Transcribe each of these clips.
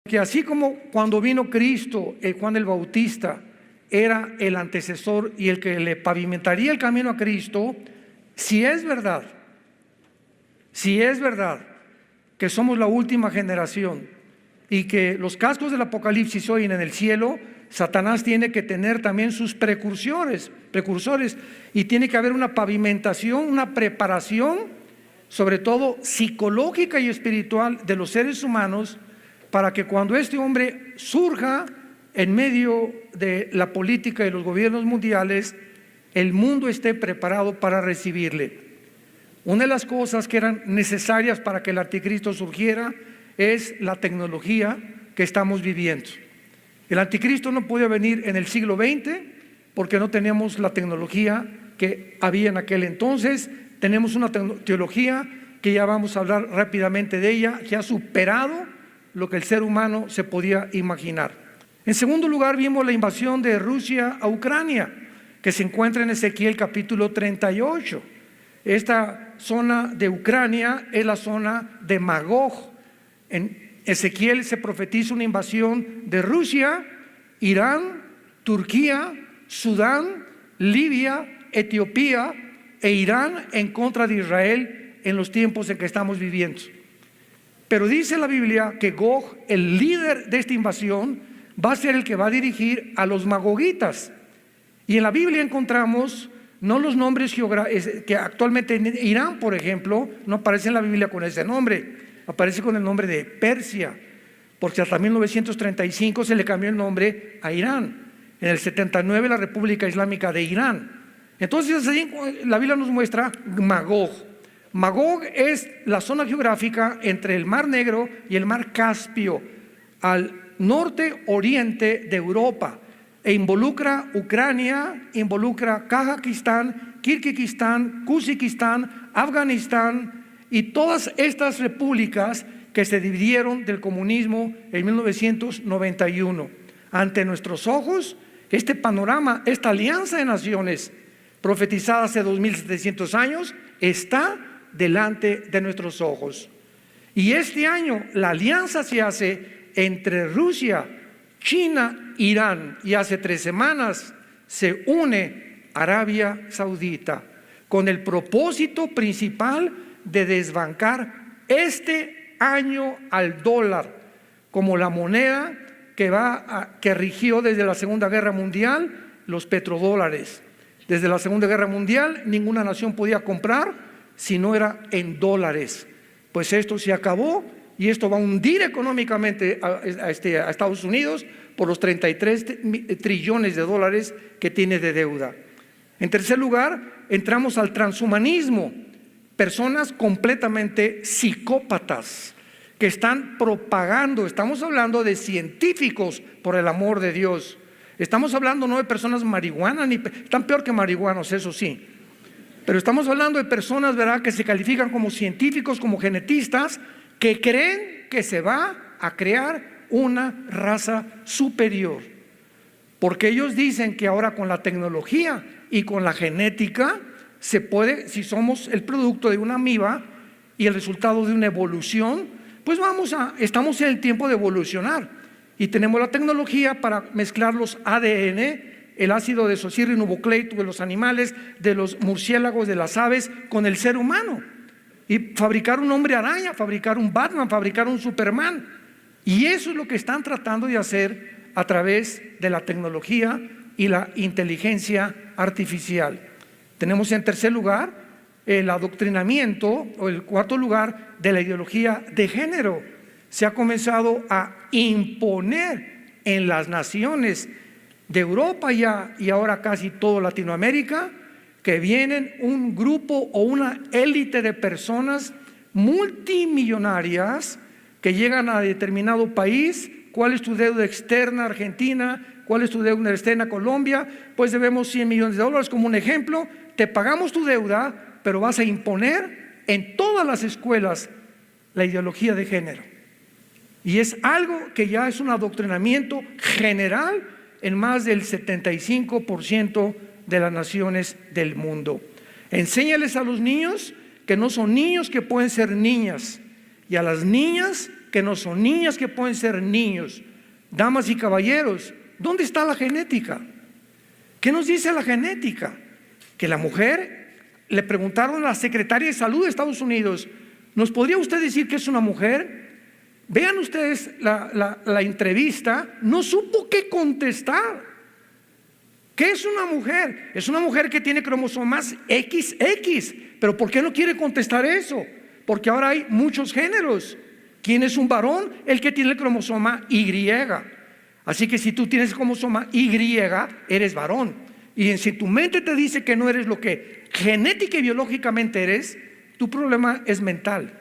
Que así como cuando vino Cristo, Juan el Bautista era el antecesor y el que le pavimentaría el camino a Cristo, si es verdad que somos la última generación y que los cascos del Apocalipsis se oyen en el cielo, Satanás tiene que tener también sus precursores, y tiene que haber una pavimentación, una preparación, sobre todo psicológica y espiritual de los seres humanos, para que cuando este hombre surja en medio de la política y los gobiernos mundiales, el mundo esté preparado para recibirle. Una de las cosas que eran necesarias para que el anticristo surgiera es la tecnología que estamos viviendo. El anticristo no podía venir en el siglo XX porque no teníamos la tecnología que había en aquel entonces. Tenemos una teología que ya vamos a hablar rápidamente de ella, que ha superado lo que el ser humano se podía imaginar. En segundo lugar, vimos la invasión de Rusia a Ucrania, que se encuentra en Ezequiel capítulo 38. Esta zona de Ucrania es la zona de Magog. En Ezequiel se profetiza una invasión de Rusia, Irán, Turquía, Sudán, Libia, Etiopía e Irán en contra de Israel en los tiempos en que estamos viviendo. Pero dice la Biblia que Gog, el líder de esta invasión, va a ser el que va a dirigir a los magogitas. Y en la Biblia encontramos no los nombres que actualmente en Irán, por ejemplo, no aparece en la Biblia con ese nombre, aparece con el nombre de Persia, porque hasta 1935 se le cambió el nombre a Irán. En el 79 la República Islámica de Irán. Entonces la Biblia nos muestra Magog. Magog es la zona geográfica entre el Mar Negro y el Mar Caspio, al norte oriente de Europa, e involucra Ucrania, involucra Kazajistán, Kirguistán, Kuzikistán, Afganistán y todas estas repúblicas que se dividieron del comunismo en 1991. Ante nuestros ojos, este panorama, esta alianza de naciones profetizada hace 2700 años, está delante de nuestros ojos. Y este año la alianza se hace entre Rusia, China, Irán, y hace 3 semanas se une Arabia Saudita con el propósito principal de desbancar este año al dólar como la moneda que rigió desde la Segunda Guerra Mundial, los petrodólares. Desde la Segunda Guerra Mundial ninguna nación podía comprar si no era en dólares. Pues esto se acabó y esto va a hundir económicamente a Estados Unidos por los 33 trillones de dólares que tiene de deuda. En tercer lugar, entramos al transhumanismo. Personas completamente psicópatas que están propagando, estamos hablando de científicos, por el amor de Dios. Estamos hablando no de personas marihuanas, están peor que marihuanos, eso sí. Pero estamos hablando de personas, ¿verdad?, que se califican como científicos, como genetistas, que creen que se va a crear una raza superior. Porque ellos dicen que ahora con la tecnología y con la genética se puede, si somos el producto de una amiba y el resultado de una evolución, pues estamos en el tiempo de evolucionar. Y tenemos la tecnología para mezclar los ADN, el ácido desoxirribonucleico de los animales, de los murciélagos, de las aves, con el ser humano. Y fabricar un hombre araña, fabricar un Batman, fabricar un Superman. Y eso es lo que están tratando de hacer a través de la tecnología y la inteligencia artificial. Tenemos en tercer lugar el adoctrinamiento, o el cuarto lugar, de la ideología de género. Se ha comenzado a imponer en las naciones de Europa y ahora casi toda Latinoamérica, que vienen un grupo o una élite de personas multimillonarias que llegan a determinado país. ¿Cuál es tu deuda externa, Argentina? ¿Cuál es tu deuda externa, Colombia? Pues debemos 100 millones de dólares como un ejemplo. Te pagamos tu deuda, pero vas a imponer en todas las escuelas la ideología de género. Y es algo que ya es un adoctrinamiento general en más del 75% de las naciones del mundo. Enséñales a los niños que no son niños, que pueden ser niñas, Y a las niñas que no son niñas, que pueden ser niños, damas y caballeros, ¿dónde está la genética? ¿Qué nos dice la genética? Que la mujer, le preguntaron a la secretaria de salud de Estados Unidos, ¿nos podría usted decir que es una mujer? Vean ustedes la entrevista, no supo qué contestar. ¿Qué es una mujer? Es una mujer que tiene cromosomas XX. ¿Pero por qué no quiere contestar eso? Porque ahora hay muchos géneros. ¿Quién es un varón? El que tiene el cromosoma Y. Así que si tú tienes el cromosoma Y, eres varón. Y si tu mente te dice que no eres lo que genética y biológicamente eres, tu problema es mental.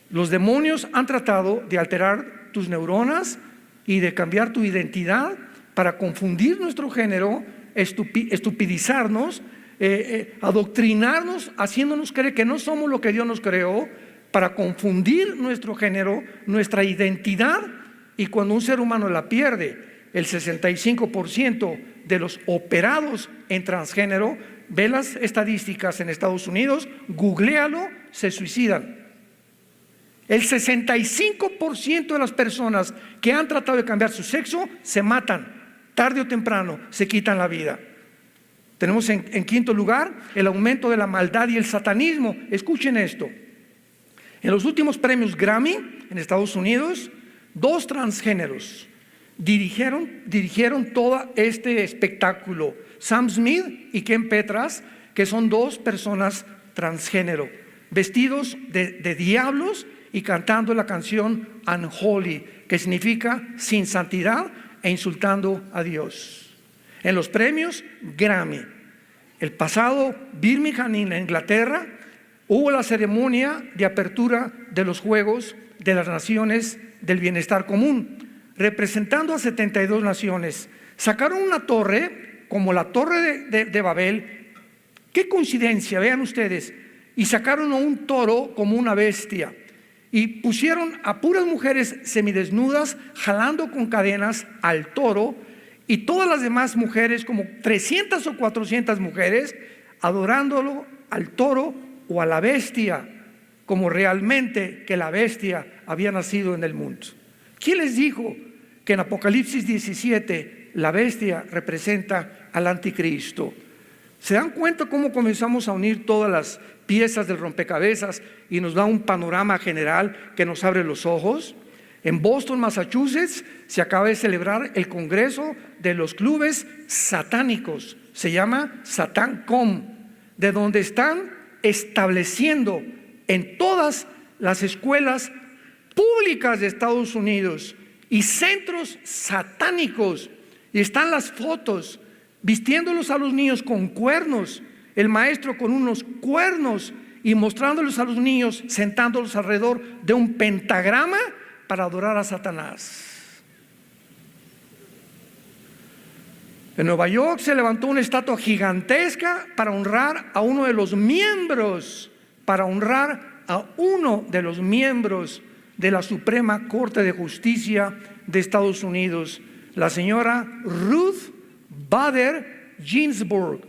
Los demonios han tratado de alterar tus neuronas y de cambiar tu identidad para confundir nuestro género, estupidizarnos, adoctrinarnos, haciéndonos creer que no somos lo que Dios nos creó, para confundir nuestro género, nuestra identidad. Y cuando un ser humano la pierde, el 65% de los operados en transgénero, ve las estadísticas en Estados Unidos, googléalo, se suicidan. El 65% de las personas que han tratado de cambiar su sexo se matan, tarde o temprano se quitan la vida. Tenemos en quinto lugar el aumento de la maldad y el satanismo. Escuchen esto. En los últimos premios Grammy en Estados Unidos, 2 transgéneros dirigieron todo este espectáculo. Sam Smith y Ken Petras, que son 2 personas transgénero, vestidos de diablos y cantando la canción Unholy, que significa sin santidad, e insultando a Dios. En los premios Grammy, el pasado Birmingham, en Inglaterra, hubo la ceremonia de apertura de los Juegos de las Naciones del Bienestar Común, representando a 72 naciones. Sacaron una torre, como la Torre de Babel. Qué coincidencia, vean ustedes. Y sacaron a un toro como una bestia. Y pusieron a puras mujeres semidesnudas jalando con cadenas al toro, y todas las demás mujeres, como 300 o 400 mujeres, adorándolo al toro o a la bestia, como realmente que la bestia había nacido en el mundo. ¿Quién les dijo que en Apocalipsis 17 la bestia representa al anticristo? ¿Se dan cuenta cómo comenzamos a unir todas las piezas del rompecabezas y nos da un panorama general que nos abre los ojos? En Boston, Massachusetts, se acaba de celebrar el Congreso de los Clubes Satánicos. Se llama SatanCom, de donde están estableciendo en todas las escuelas públicas de Estados Unidos y centros satánicos. Y están las fotos, vistiéndolos a los niños con cuernos, el maestro con unos cuernos, y mostrándolos a los niños, sentándolos alrededor de un pentagrama para adorar a Satanás. En Nueva York se levantó una estatua gigantesca para honrar a uno de los miembros, de la Suprema Corte de Justicia de Estados Unidos, la señora Ruth Bader Ginsburg,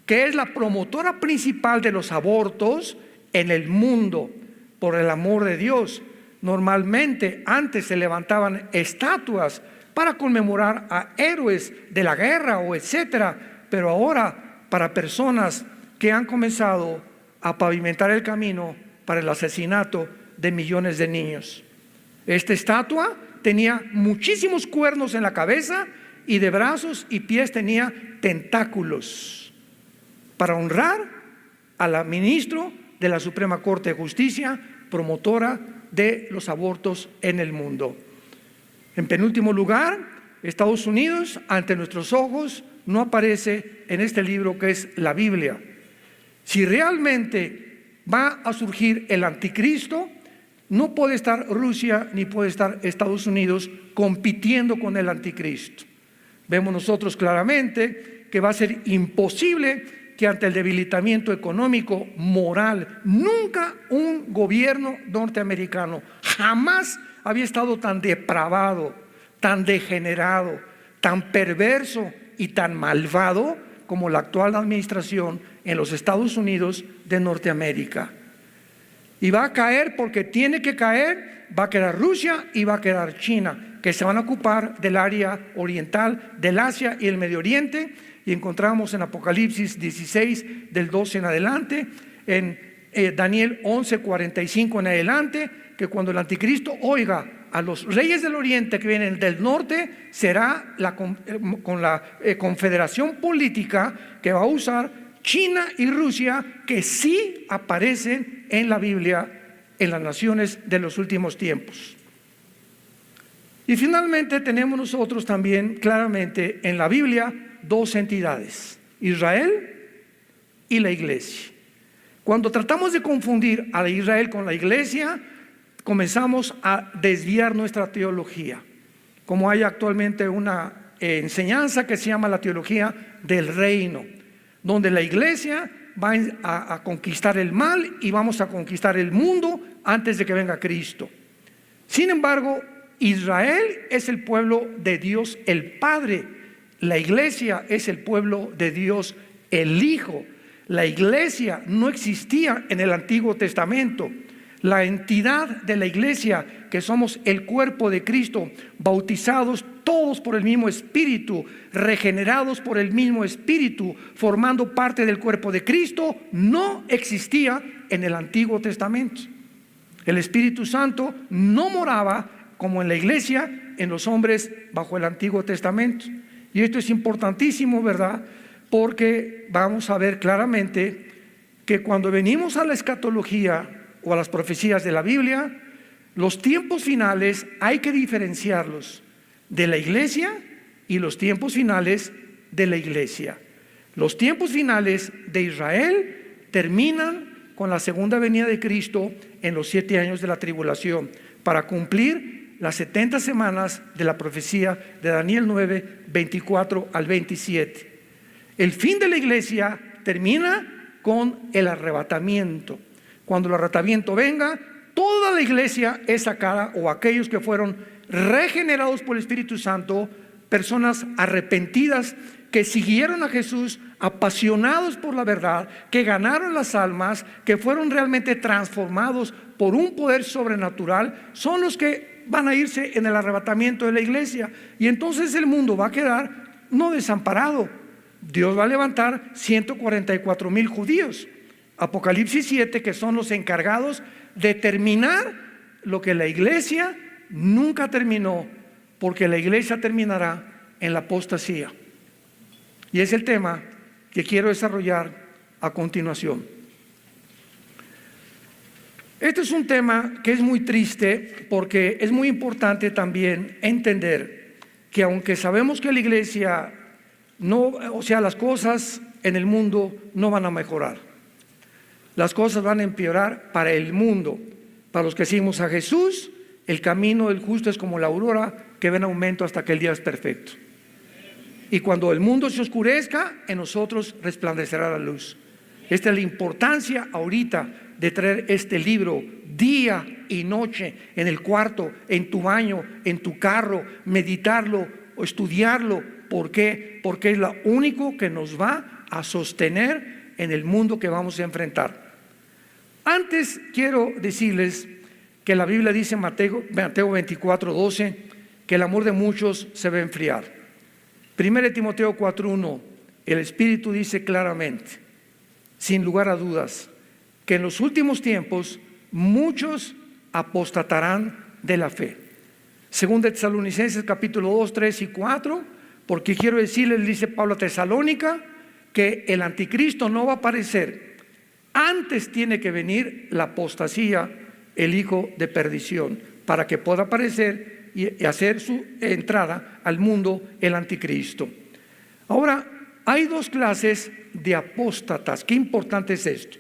que es la promotora principal de los abortos en el mundo. Por el amor de Dios, normalmente antes se levantaban estatuas para conmemorar a héroes de la guerra o etcétera, pero ahora para personas que han comenzado a pavimentar el camino para el asesinato de millones de niños. Esta estatua tenía muchísimos cuernos en la cabeza, y de brazos y pies tenía tentáculos, para honrar a la ministra de la Suprema Corte de Justicia, promotora de los abortos en el mundo. En penúltimo lugar, Estados Unidos, ante nuestros ojos, no aparece en este libro que es la Biblia. Si realmente va a surgir el anticristo, no puede estar Rusia ni puede estar Estados Unidos compitiendo con el anticristo. Vemos nosotros claramente que va a ser imposible que ante el debilitamiento económico, moral, nunca un gobierno norteamericano jamás había estado tan depravado, tan degenerado, tan perverso y tan malvado como la actual administración en los Estados Unidos de Norteamérica. Y va a caer porque tiene que caer. Va a quedar Rusia y va a quedar China, que se van a ocupar del área oriental, del Asia y el Medio Oriente. Y encontramos en Apocalipsis 16, del 12 en adelante, en Daniel 11, 45 en adelante, que cuando el anticristo oiga a los reyes del oriente que vienen del norte, será con la confederación política que va a usar China y Rusia, que sí aparecen en la Biblia, en las naciones de los últimos tiempos. Y finalmente tenemos nosotros también claramente en la Biblia dos entidades: Israel y la iglesia. Cuando tratamos de confundir a Israel con la iglesia, comenzamos a desviar nuestra teología. Como hay actualmente una enseñanza que se llama la teología del reino, donde la iglesia va a conquistar el mal y vamos a conquistar el mundo antes de que venga Cristo. Sin embargo, Israel es el pueblo de Dios el Padre. La iglesia es el pueblo de Dios el Hijo. La iglesia no existía en el Antiguo Testamento. La entidad de la iglesia, que somos el cuerpo de Cristo, bautizados todos por el mismo Espíritu, regenerados por el mismo Espíritu, formando parte del cuerpo de Cristo, no existía en el Antiguo Testamento. El Espíritu Santo no moraba como en la iglesia, en los hombres bajo el Antiguo Testamento. Y esto es importantísimo, ¿verdad? Porque vamos a ver claramente que cuando venimos a la escatología o a las profecías de la Biblia, los tiempos finales hay que diferenciarlos de la iglesia y los tiempos finales de la iglesia. Los tiempos finales de Israel terminan con la segunda venida de Cristo en los 7 años de la tribulación, para cumplir las 70 semanas de la profecía de Daniel 9, 24 al 27. El fin de la iglesia termina con el arrebatamiento. Cuando el arrebatamiento venga, toda la iglesia es sacada, o aquellos que fueron regenerados por el Espíritu Santo, personas arrepentidas que siguieron a Jesús, apasionados por la verdad, que ganaron las almas, que fueron realmente transformados por un poder sobrenatural, son los que van a irse en el arrebatamiento de la iglesia. Y entonces el mundo va a quedar no desamparado. Dios va a levantar 144,000 judíos. Apocalipsis 7, que son los encargados de terminar lo que la iglesia nunca terminó, porque la iglesia terminará en la apostasía. Y es el tema que quiero desarrollar a continuación. Este es un tema que es muy triste, porque es muy importante también entender que aunque sabemos que la iglesia las cosas en el mundo no van a mejorar. Las cosas van a empeorar para el mundo. Para los que seguimos a Jesús, el camino del justo es como la aurora que va en aumento hasta que el día es perfecto. Y cuando el mundo se oscurezca, en nosotros resplandecerá la luz. Esta es la importancia ahorita de traer este libro día y noche en el cuarto, en tu baño, en tu carro, meditarlo o estudiarlo. ¿Por qué? Porque es lo único que nos va a sostener en el mundo que vamos a enfrentar. Antes quiero decirles que la Biblia dice en Mateo 24, 12, que el amor de muchos se va a enfriar. 1 Timoteo 4:1, el Espíritu dice claramente, sin lugar a dudas, que en los últimos tiempos muchos apostatarán de la fe. 2 Tesalonicenses capítulo 2, 3 y 4, porque quiero decirles, dice Pablo a Tesalónica, que el anticristo no va a aparecer. Antes tiene que venir la apostasía, el hijo de perdición, para que pueda aparecer y hacer su entrada al mundo el anticristo. Ahora, hay dos clases de apóstatas. Qué importante es esto.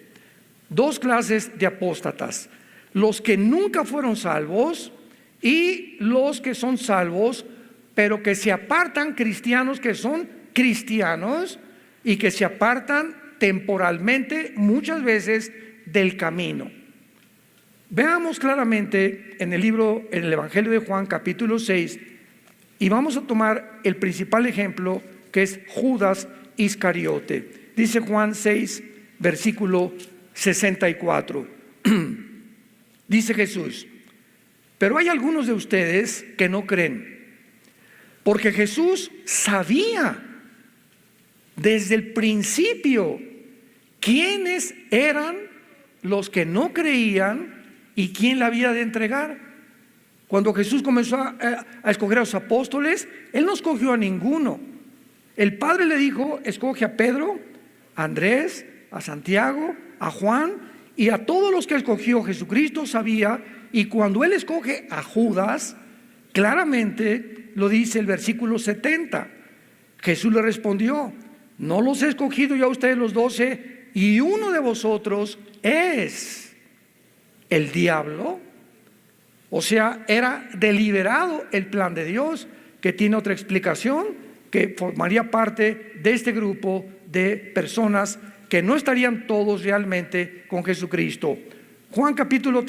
Dos clases de apóstatas: los que nunca fueron salvos y los que son salvos, pero que se apartan, cristianos que son cristianos y que se apartan temporalmente muchas veces del camino. Veamos claramente en el Evangelio de Juan capítulo 6, y vamos a tomar el principal ejemplo, que es Judas Iscariote. Dice Juan 6, versículo 64. Dice Jesús: pero hay algunos de ustedes que no creen, porque Jesús sabía desde el principio quiénes eran los que no creían y quién la había de entregar. Cuando Jesús comenzó a escoger a los apóstoles, Él no escogió a ninguno. El Padre le dijo: escoge a Pedro, a Andrés, a Santiago, a Juan, y a todos los que escogió. Jesucristo sabía, y cuando Él escoge a Judas, claramente lo dice el versículo 70. Jesús le respondió: no los he escogido yo a ustedes los 12, y uno de vosotros es el diablo. O sea, era deliberado el plan de Dios, que tiene otra explicación, que formaría parte de este grupo de personas que no estarían todos realmente con Jesucristo. Juan capítulo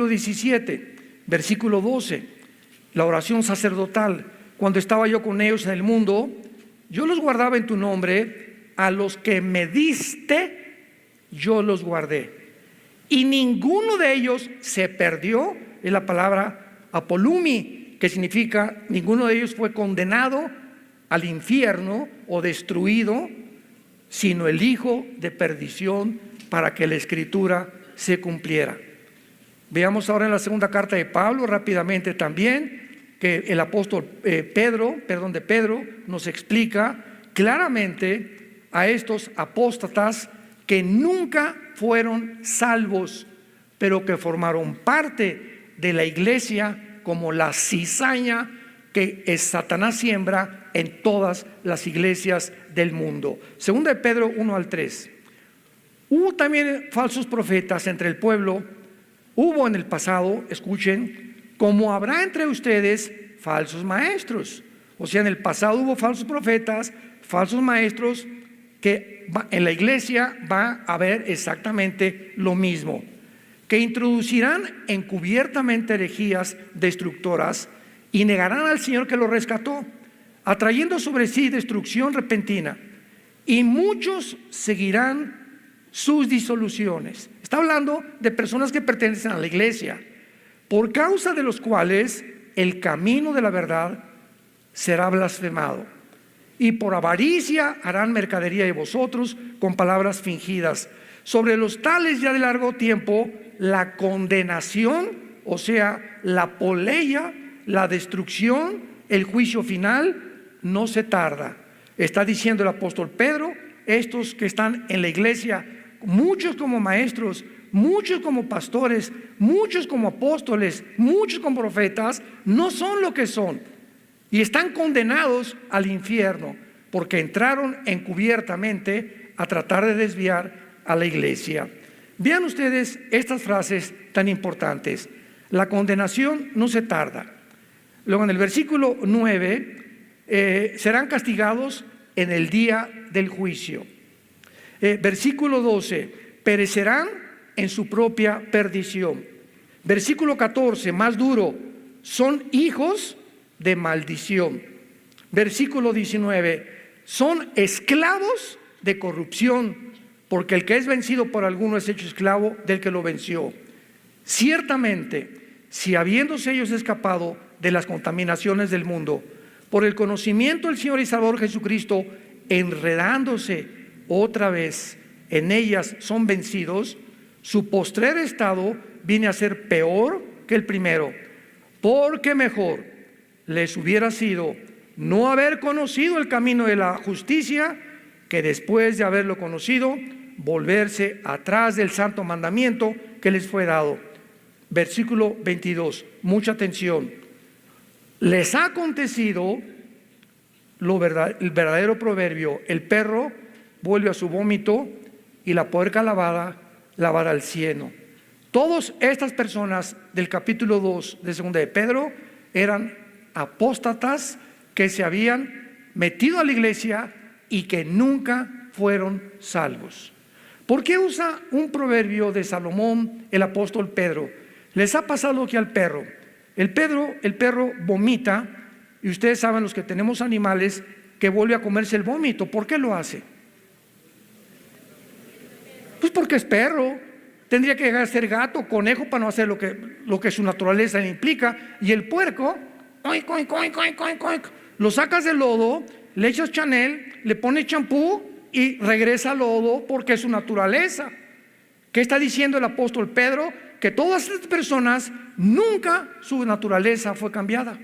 17, versículo 12, la oración sacerdotal. Cuando estaba yo con ellos en el mundo, yo los guardaba en tu nombre, a los que me diste, yo los guardé. Y ninguno de ellos se perdió. Es la palabra apolumi, que significa ninguno de ellos fue condenado al infierno o destruido, sino el hijo de perdición, para que la escritura se cumpliera. Veamos ahora en la segunda carta de Pablo rápidamente también, que el apóstol Pedro nos explica claramente a estos apóstatas que nunca fueron salvos, pero que formaron parte de la iglesia como la cizaña que Satanás siembra en todas las iglesias del mundo. Segunda de Pedro 1-3. Hubo también falsos profetas entre el pueblo. Hubo en el pasado, escuchen, como habrá entre ustedes falsos maestros. O sea, en el pasado hubo falsos profetas, falsos maestros, que en la iglesia va a haber exactamente lo mismo, que introducirán encubiertamente herejías destructoras y negarán al Señor que los rescató, atrayendo sobre sí destrucción repentina, y muchos seguirán sus disoluciones. Está hablando de personas que pertenecen a la iglesia, por causa de los cuales el camino de la verdad será blasfemado. Y por avaricia harán mercadería de vosotros con palabras fingidas. Sobre los tales ya de largo tiempo la condenación, o sea, la poleia, la destrucción, el juicio final, no se tarda. Está diciendo el apóstol Pedro: estos que están en la iglesia, muchos como maestros, muchos como pastores, muchos como apóstoles, muchos como profetas, no son lo que son. Y están condenados al infierno porque entraron encubiertamente a tratar de desviar a la iglesia. Vean ustedes estas frases tan importantes. La condenación no se tarda. Luego en el versículo 9, serán castigados en el día del juicio. Versículo 12, perecerán en su propia perdición. Versículo 14, más duro, son hijos de maldición. Versículo 19, son esclavos de corrupción, porque el que es vencido por alguno es hecho esclavo del que lo venció. Ciertamente, si habiéndose ellos escapado de las contaminaciones del mundo, por el conocimiento del Señor y Salvador Jesucristo, enredándose otra vez en ellas, son vencidos, su postrer estado viene a ser peor que el primero, porque mejor les hubiera sido no haber conocido el camino de la justicia, que después de haberlo conocido, volverse atrás del santo mandamiento que les fue dado. Versículo 22, mucha atención. Les ha acontecido el verdadero proverbio: el perro vuelve a su vómito y la puerca lavada al cieno. Todas estas personas del capítulo 2 de segunda de Pedro eran apóstatas que se habían metido a la iglesia y que nunca fueron salvos. ¿Por qué usa un proverbio de Salomón el apóstol Pedro? Les ha pasado lo que al perro. El perro vomita, y ustedes saben, los que tenemos animales, que vuelve a comerse el vómito. ¿Por qué lo hace? Pues porque es perro. Tendría que llegar a ser gato, conejo, para no hacer lo que su naturaleza le implica. Y el puerco, oink, oink, oink, oink, oink, oink, lo sacas del lodo, le echas Chanel, le pones champú y regresa al lodo porque es su naturaleza. ¿Qué está diciendo el apóstol Pedro? Que todas estas personas nunca su naturaleza fue cambiada.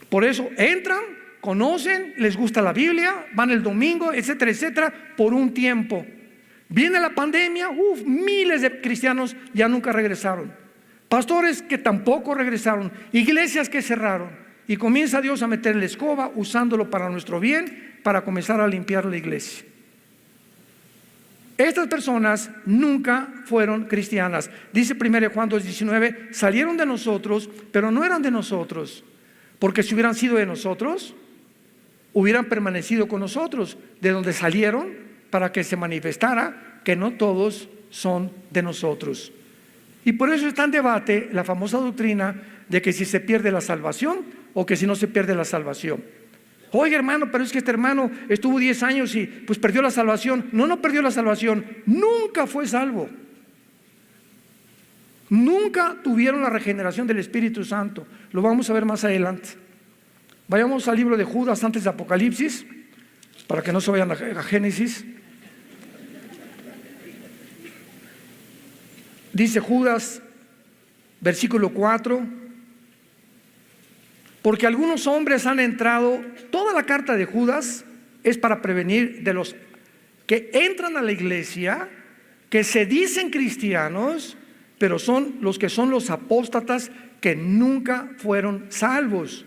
Por eso entran, conocen, les gusta la Biblia, van el domingo, etcétera, etcétera, por un tiempo. Viene la pandemia, miles de cristianos ya nunca regresaron. Pastores que tampoco regresaron, iglesias que cerraron. Y comienza Dios a meter la escoba, usándolo para nuestro bien, para comenzar a limpiar la iglesia. Estas personas nunca fueron cristianas. Dice 1 Juan 2:19, salieron de nosotros, pero no eran de nosotros. Porque si hubieran sido de nosotros, hubieran permanecido con nosotros, de donde salieron, para que se manifestara que no todos son de nosotros. Y por eso está en debate la famosa doctrina de que si se pierde la salvación o que si no se pierde la salvación. Oye, hermano, pero es que este hermano estuvo 10 años y pues perdió la salvación. No perdió la salvación, nunca fue salvo. Nunca tuvieron la regeneración del Espíritu Santo. Lo vamos a ver más adelante. Vayamos al libro de Judas antes de Apocalipsis, para que no se vayan a Génesis. Dice Judas, versículo 4, porque algunos hombres han entrado, toda la carta de Judas es para prevenir de los que entran a la iglesia, que se dicen cristianos, pero son los apóstatas que nunca fueron salvos.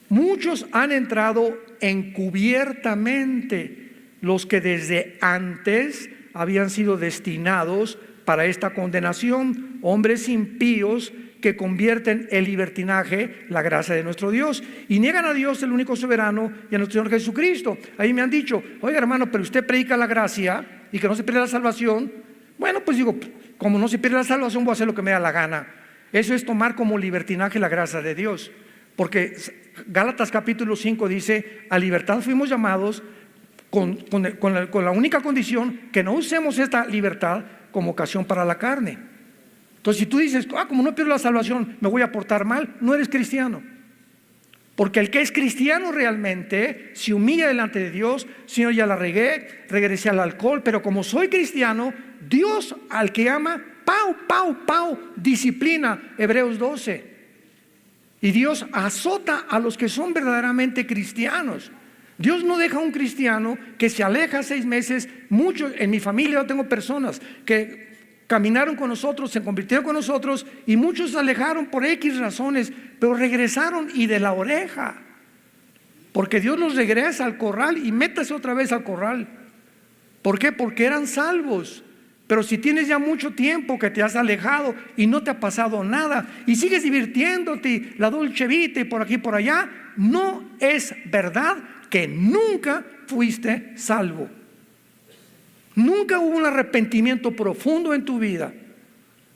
Muchos han entrado encubiertamente, los que desde antes habían sido destinados para esta condenación, hombres impíos que convierten el libertinaje la gracia de nuestro Dios y niegan a Dios, el único soberano, y a nuestro Señor Jesucristo. Ahí me han dicho, oiga hermano, pero usted predica la gracia y que no se pierde la salvación. Bueno, pues digo, como no se pierde la salvación, voy a hacer lo que me da la gana. Eso es tomar como libertinaje la gracia de Dios, porque Gálatas capítulo 5 dice, a libertad fuimos llamados con la única condición que no usemos esta libertad como ocasión para la carne. Entonces si tú dices, como no pierdo la salvación, me voy a portar mal, no eres cristiano. Porque el que es cristiano realmente se humilla delante de Dios. Señor, ya la regué, regresé al alcohol, pero como soy cristiano, Dios al que ama, disciplina, Hebreos 12. Y Dios azota a los que son verdaderamente cristianos. Dios no deja a un cristiano que se aleja 6 meses. Muchos, en mi familia yo tengo personas que caminaron con nosotros, se convirtieron con nosotros y muchos se alejaron por X razones, pero regresaron y de la oreja. Porque Dios los regresa al corral y métase otra vez al corral. ¿Por qué? Porque eran salvos. Pero si tienes ya mucho tiempo que te has alejado y no te ha pasado nada y sigues divirtiéndote, la dolce vita y por aquí y por allá, no es verdad que nunca fuiste salvo. Nunca hubo un arrepentimiento profundo en tu vida.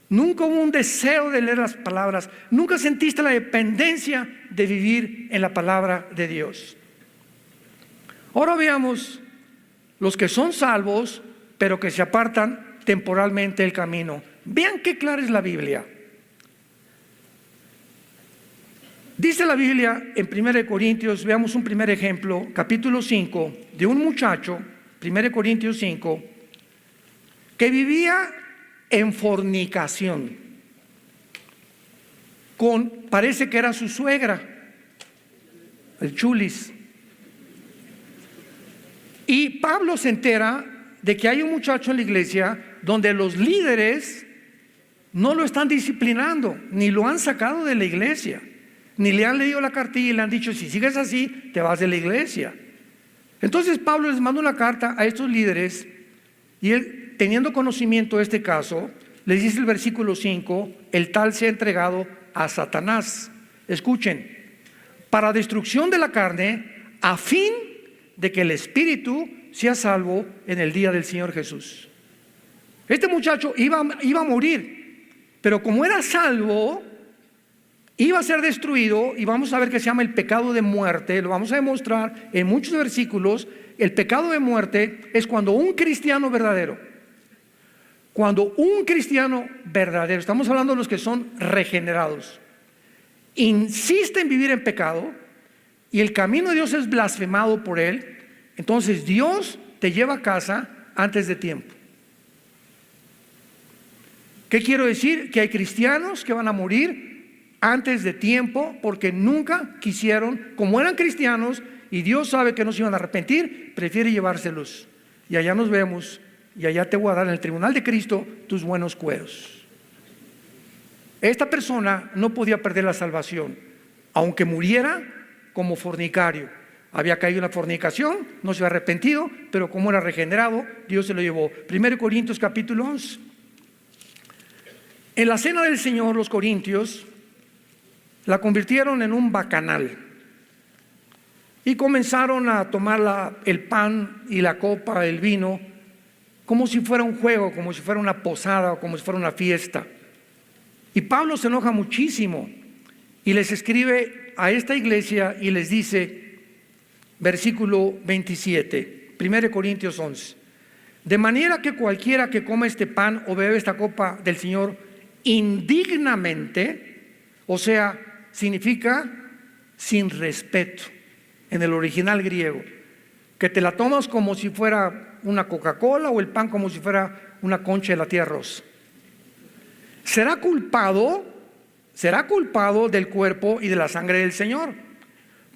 Nunca hubo un deseo de leer las palabras. Nunca sentiste la dependencia de vivir en la palabra de Dios. Ahora veamos los que son salvos, pero que se apartan temporalmente del camino. Vean qué clara es la Biblia. Dice la Biblia en 1 Corintios, veamos un primer ejemplo, capítulo 5, de un muchacho, 1 Corintios 5, que vivía en fornicación con, parece que era su suegra, el chulis. Y Pablo se entera de que hay un muchacho en la iglesia donde los líderes no lo están disciplinando, ni lo han sacado de la iglesia, ni le han leído la cartilla y le han dicho, si sigues así, te vas de la iglesia. Entonces Pablo les manda una carta a estos líderes y él, teniendo conocimiento de este caso, les dice el versículo 5, el tal se ha entregado a Satanás. Escuchen, para destrucción de la carne, a fin de que el espíritu sea salvo en el día del Señor Jesús. Este muchacho iba a morir, pero como era salvo, iba a ser destruido, y vamos a ver que se llama el pecado de muerte. Lo vamos a demostrar en muchos versículos. El pecado de muerte es cuando un cristiano verdadero Cuando un cristiano verdadero, estamos hablando de los que son regenerados, insiste en vivir en pecado y el camino de Dios es blasfemado por él, entonces Dios te lleva a casa antes de tiempo. ¿Qué quiero decir? Que hay cristianos que van a morir antes de tiempo porque nunca quisieron, como eran cristianos y Dios sabe que no se iban a arrepentir, prefiere llevárselos. Y allá nos vemos y allá te voy a dar en el tribunal de Cristo tus buenos cueros. Esta persona no podía perder la salvación, aunque muriera como fornicario. Había caído en la fornicación, no se había arrepentido, pero como era regenerado, Dios se lo llevó. 1 Corintios capítulo 11. En la cena del Señor, los corintios la convirtieron en un bacanal y comenzaron a tomar el pan y la copa, el vino, como si fuera un juego, como si fuera una posada o como si fuera una fiesta. Y Pablo se enoja muchísimo y les escribe a esta iglesia y les dice, versículo 27, 1 Corintios 11, de manera que cualquiera que come este pan o bebe esta copa del Señor indignamente, o sea, significa sin respeto en el original griego, que te la tomas como si fuera una Coca-Cola o el pan como si fuera una concha de la tía rosa. Será culpado del cuerpo y de la sangre del Señor.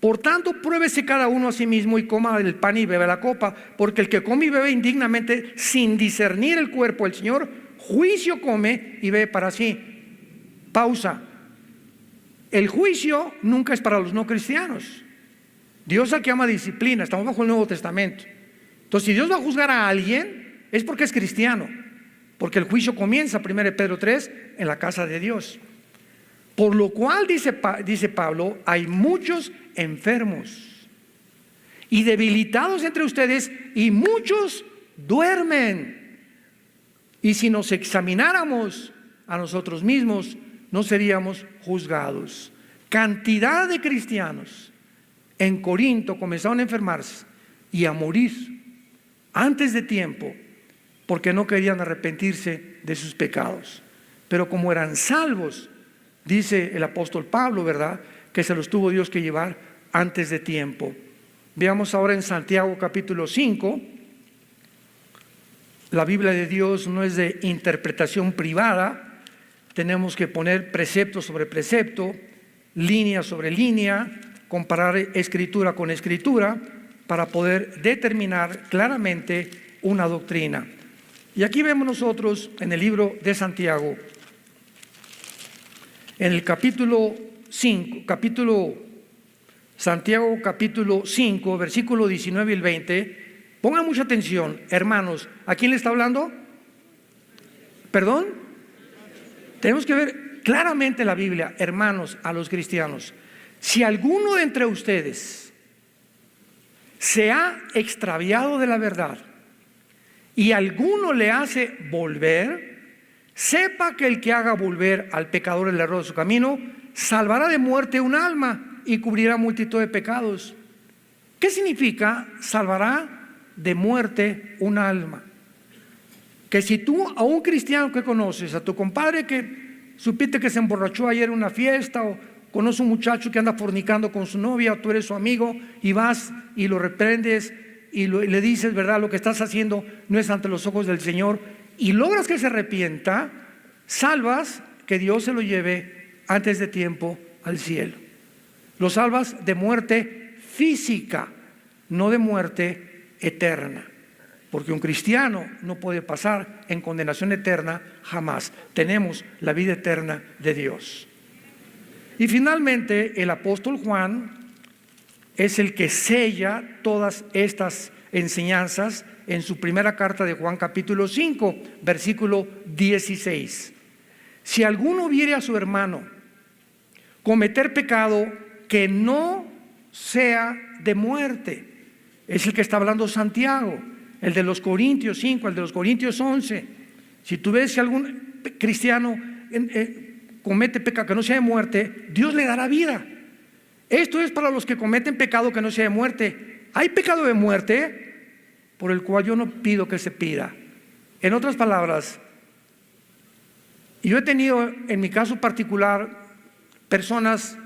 Por tanto, pruébese cada uno a sí mismo y coma el pan y bebe la copa, porque el que come y bebe indignamente sin discernir el cuerpo del Señor, juicio come y bebe para sí. Pausa. El juicio nunca es para los no cristianos. Dios al que ama disciplina, estamos bajo el Nuevo Testamento. Entonces, si Dios va a juzgar a alguien, es porque es cristiano, porque el juicio comienza, 1 Pedro 3, en la casa de Dios. Por lo cual, dice Pablo, hay muchos enfermos y debilitados entre ustedes, y muchos duermen. Y si nos examináramos a nosotros mismos, no seríamos juzgados. Cantidad de cristianos en Corinto comenzaron a enfermarse y a morir antes de tiempo porque no querían arrepentirse de sus pecados. Pero como eran salvos, dice el apóstol Pablo, ¿verdad?, que se los tuvo Dios que llevar antes de tiempo. Veamos ahora en Santiago capítulo 5. La Biblia de Dios no es de interpretación privada. Tenemos que poner precepto sobre precepto, línea sobre línea, comparar escritura con escritura para poder determinar claramente una doctrina. Y aquí vemos nosotros en el libro de Santiago, en el capítulo 5, Santiago capítulo 5, versículo 19 y el 20. Pongan mucha atención, hermanos. ¿A quién le está hablando? ¿Perdón? Tenemos que ver claramente la Biblia, hermanos, a los cristianos. Si alguno de entre ustedes se ha extraviado de la verdad y alguno le hace volver, sepa que el que haga volver al pecador el error de su camino, salvará de muerte un alma y cubrirá multitud de pecados. ¿Qué significa salvará de muerte un alma? Que si tú a un cristiano que conoces, a tu compadre que supiste que se emborrachó ayer en una fiesta, o conoces un muchacho que anda fornicando con su novia, o tú eres su amigo y vas y lo reprendes y le dices, ¿verdad?, lo que estás haciendo no es ante los ojos del Señor, y logras que se arrepienta, salvas que Dios se lo lleve antes de tiempo al cielo. Lo salvas de muerte física, no de muerte eterna, porque un cristiano no puede pasar en condenación eterna jamás. Tenemos la vida eterna de Dios. Y finalmente el apóstol Juan es el que sella todas estas enseñanzas en su primera carta de Juan capítulo 5, versículo 16. Si alguno viere a su hermano cometer pecado que no sea de muerte, es el que está hablando Santiago, el de los Corintios 5, el de los Corintios 11. Si tú ves que algún cristiano comete pecado que no sea de muerte, Dios le dará vida. Esto es para los que cometen pecado que no sea de muerte. Hay pecado de muerte por el cual yo no pido que se pida. En otras palabras, Y yo he tenido, en mi caso particular, personas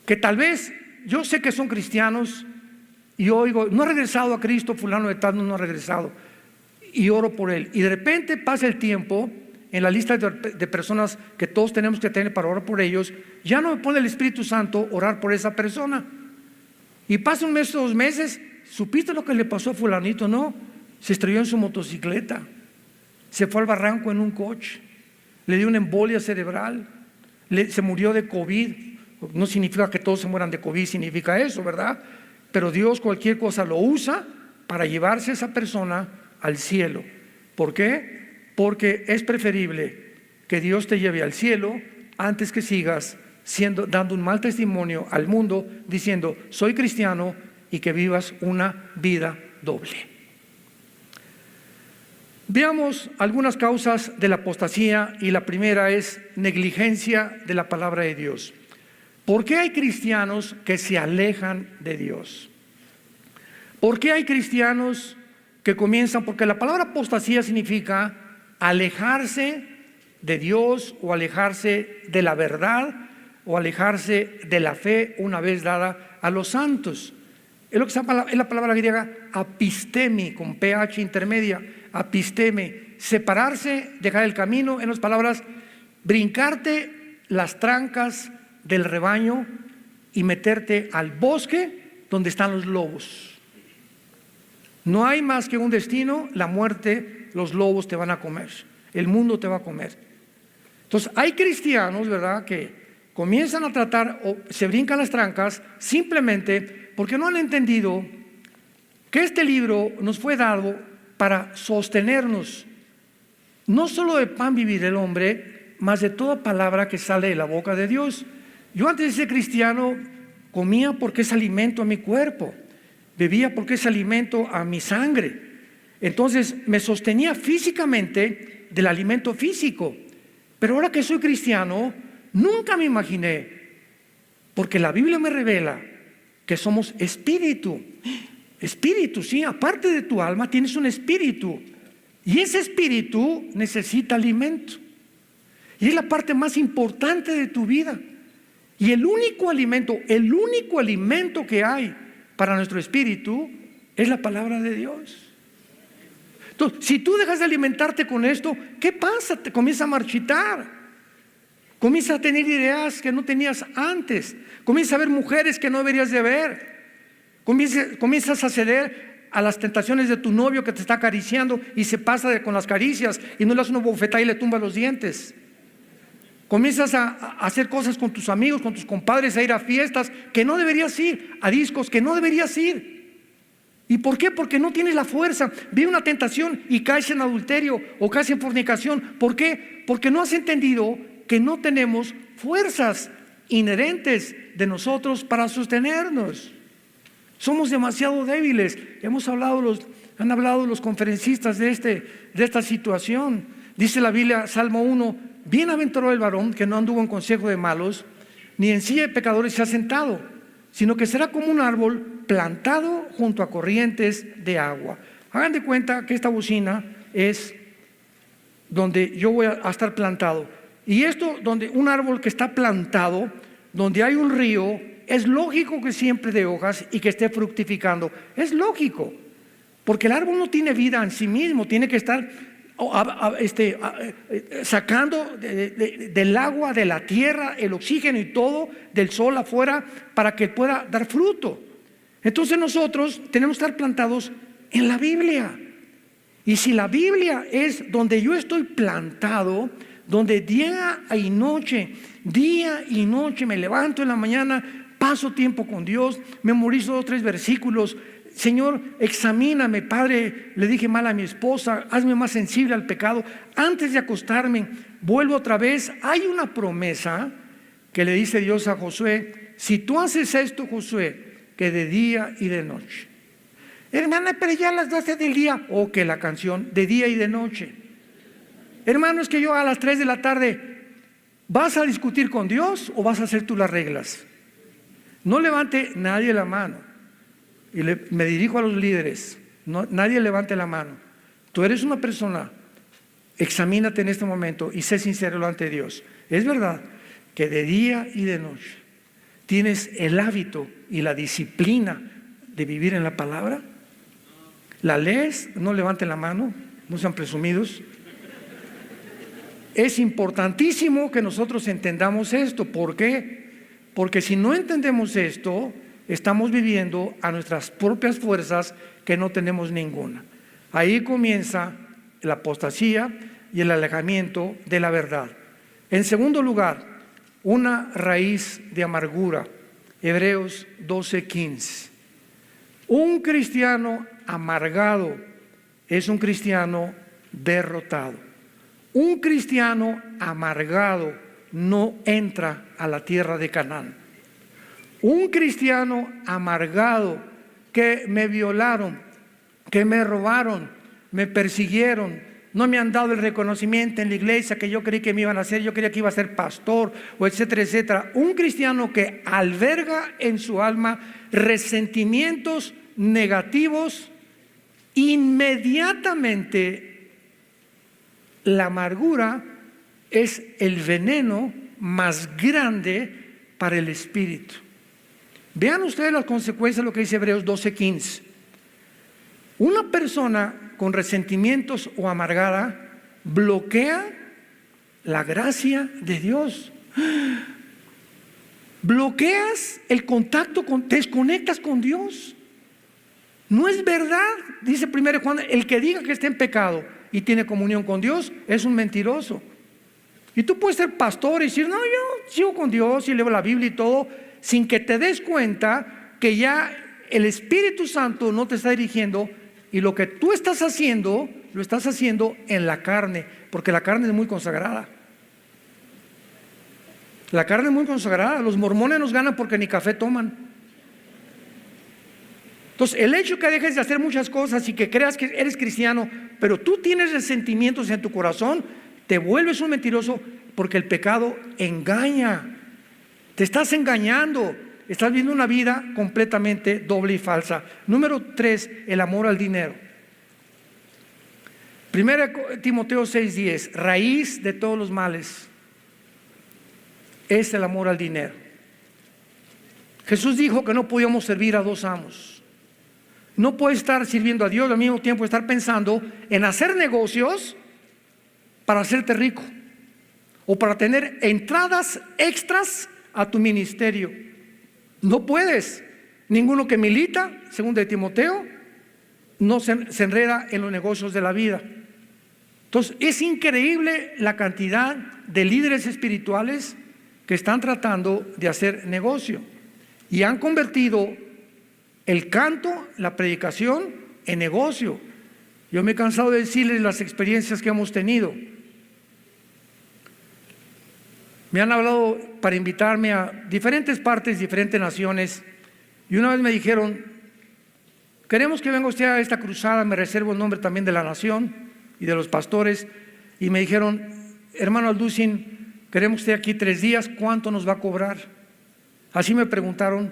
que tal vez, yo sé que son cristianos, y yo oigo, no ha regresado a Cristo, fulano de tal no ha regresado, y oro por él. Y de repente pasa el tiempo, en la lista de personas que todos tenemos que tener para orar por ellos, ya no me pone el Espíritu Santo orar por esa persona. Y pasa un mes o 2 meses, ¿supiste lo que le pasó a fulanito? No, se estrelló en su motocicleta, se fue al barranco en un coche, le dio una embolia cerebral, se murió de COVID. No significa que todos se mueran de COVID, significa eso, ¿verdad? Pero Dios cualquier cosa lo usa para llevarse a esa persona al cielo. ¿Por qué? Porque es preferible que Dios te lleve al cielo antes que sigas dando un mal testimonio al mundo diciendo soy cristiano y que vivas una vida doble. Veamos algunas causas de la apostasía, y la primera es negligencia de la palabra de Dios. ¿Por qué hay cristianos que se alejan de Dios? ¿Por qué hay cristianos que comienzan? Porque la palabra apostasía significa alejarse de Dios, o alejarse de la verdad, o alejarse de la fe una vez dada a los santos. Es lo que se llama, es la palabra griega apistemi, con ph intermedia, apisteme, separarse, dejar el camino. En otras palabras, brincarte las trancas del rebaño y meterte al bosque donde están los lobos. No hay más que un destino, la muerte. Los lobos te van a comer, el mundo te va a comer. Entonces hay cristianos, ¿verdad?, que comienzan a tratar o se brincan las trancas simplemente porque no han entendido que este libro nos fue dado para sostenernos. No solo de pan vivir el hombre, mas de toda palabra que sale de la boca de Dios. Yo antes de ser cristiano comía porque es alimento a mi cuerpo, bebía porque es alimento a mi sangre. Entonces me sostenía físicamente del alimento físico. Pero ahora que soy cristiano, nunca me imaginé, porque la Biblia me revela que somos espíritu. Espíritu, sí, aparte de tu alma tienes un espíritu, y ese espíritu necesita alimento, y es la parte más importante de tu vida. Y el único alimento que hay para nuestro espíritu es la palabra de Dios. Entonces, si tú dejas de alimentarte con esto, ¿qué pasa? Te comienza a marchitar, comienzas a tener ideas que no tenías antes, comienzas a ver mujeres que no deberías de ver, comienzas a ceder a las tentaciones de tu novio que te está acariciando y se pasa con las caricias y no le das una bofetada y le tumba los dientes. Comienzas a hacer cosas con tus amigos, con tus compadres, a ir a fiestas que no deberías ir, a discos que no deberías ir. ¿Y por qué? Porque no tienes la fuerza. Viene una tentación y caes en adulterio o caes en fornicación. ¿Por qué? Porque no has entendido que no tenemos fuerzas inherentes de nosotros para sostenernos. Somos demasiado débiles. Han hablado los conferencistas de esta situación. Dice la Biblia, Salmo 1, bienaventurado el varón que no anduvo en consejo de malos, ni en silla de pecadores se ha sentado, sino que será como un árbol plantado junto a corrientes de agua. Hagan de cuenta que esta bocina es donde yo voy a estar plantado. Y esto, donde un árbol que está plantado, donde hay un río, es lógico que siempre dé hojas y que esté fructificando. Es lógico, porque el árbol no tiene vida en sí mismo, tiene que estar sacando del agua, de la tierra, el oxígeno y todo del sol afuera para que pueda dar fruto. Entonces nosotros tenemos que estar plantados en la Biblia. Y si la Biblia es donde yo estoy plantado, donde día y noche me levanto en la mañana, paso tiempo con Dios, memorizo 2 o 3 versículos. Señor, examíname, Padre, le dije mal a mi esposa, hazme más sensible al pecado. Antes de acostarme, vuelvo otra vez. Hay una promesa que le dice Dios a Josué: si tú haces esto, Josué, que de día y de noche. Hermana, pero ya a las 12 del día, o que la canción, de día y de noche. Hermano, es que yo a las 3 de la tarde, ¿vas a discutir con Dios o vas a hacer tú las reglas? No levante nadie la mano. Y me dirijo a los líderes, nadie levante la mano. Tú eres una persona examínate en este momento y sé sincero delante de Dios. ¿Es verdad que de día y de noche tienes el hábito y la disciplina de vivir en la palabra? ¿La lees? No levanten la mano, no sean presumidos. Es importantísimo que nosotros entendamos esto. ¿Por qué? Porque si no entendemos esto, estamos viviendo a nuestras propias fuerzas, que no tenemos ninguna. Ahí comienza la apostasía y el alejamiento de la verdad. En segundo lugar, una raíz de amargura. Hebreos 12:15. Un cristiano amargado es un cristiano derrotado. Un cristiano amargado no entra a la tierra de Canaán. Un cristiano amargado, que me violaron, que me robaron, me persiguieron, no me han dado el reconocimiento en la iglesia que yo creí que me iban a hacer, yo creía que iba a ser pastor, o etcétera, etcétera. Un cristiano que alberga en su alma resentimientos negativos, inmediatamente la amargura es el veneno más grande para el espíritu. Vean ustedes las consecuencias de lo que dice Hebreos 12:15. Una persona con resentimientos o amargada bloquea la gracia de Dios. Bloqueas el contacto, te desconectas con Dios. No es verdad, dice 1 Juan, el que diga que está en pecado y tiene comunión con Dios es un mentiroso. Y tú puedes ser pastor y decir, no, yo sigo con Dios y leo la Biblia y todo, sin que te des cuenta que ya el Espíritu Santo no te está dirigiendo, y lo que tú estás haciendo, lo estás haciendo en la carne, porque la carne es muy consagrada. La carne es muy consagrada. Los mormones nos ganan porque ni café toman. Entonces, el hecho que dejes de hacer muchas cosas y que creas que eres cristiano, pero tú tienes resentimientos en tu corazón, te vuelves un mentiroso, porque el pecado engaña. Te estás engañando. Estás viviendo una vida completamente doble y falsa. Número 3, el amor al dinero. 1 Timoteo 6:10, raíz de todos los males es el amor al dinero. Jesús dijo que no podíamos servir a dos amos. No puedes estar sirviendo a Dios al mismo tiempo estar pensando en hacer negocios para hacerte rico o para tener entradas extras a tu ministerio. No puedes. Ninguno que milita, según de Timoteo, no se enreda en los negocios de la vida. Entonces, es increíble la cantidad de líderes espirituales que están tratando de hacer negocio y han convertido el canto, la predicación, en negocio. Yo me he cansado de decirles las experiencias que hemos tenido. Me han hablado para invitarme a diferentes partes, diferentes naciones, y una vez me dijeron, queremos que venga usted a esta cruzada, me reservo el nombre también de la nación y de los pastores, y me dijeron, hermano Alducin, queremos usted aquí 3 días, ¿cuánto nos va a cobrar? Así me preguntaron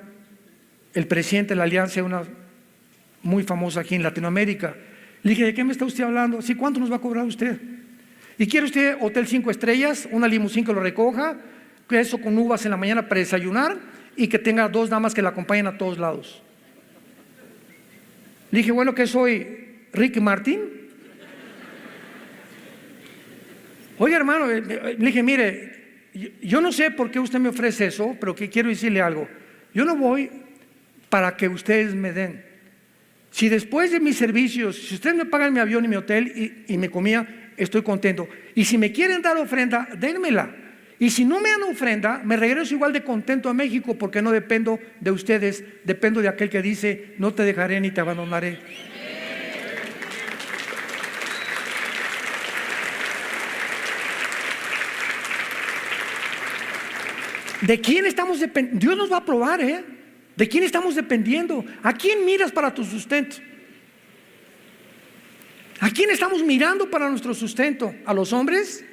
el presidente de la alianza, una muy famosa aquí en Latinoamérica. Le dije, ¿de qué me está usted hablando? Sí, ¿cuánto nos va a cobrar usted? ¿Y quiere usted hotel 5 estrellas, una limusín que lo recoja, queso con uvas en la mañana para desayunar y que tenga 2 damas que la acompañen a todos lados? Le dije, bueno, ¿qué soy? ¿Ricky Martin? Oye, hermano, le dije, mire, yo no sé por qué usted me ofrece eso, pero que quiero decirle algo. Yo no voy para que ustedes me den. Si después de mis servicios, si ustedes me pagan mi avión y mi hotel y mi comida, estoy contento. Y si me quieren dar ofrenda, dénmela. Y si no me dan ofrenda, me regreso igual de contento a México, porque no dependo de ustedes, dependo de aquel que dice, no te dejaré ni te abandonaré. ¿De quién estamos dependiendo? Dios nos va a probar, ¿eh? ¿De quién estamos dependiendo? ¿A quién miras para tu sustento? ¿A quién estamos mirando para nuestro sustento? ¿A los hombres?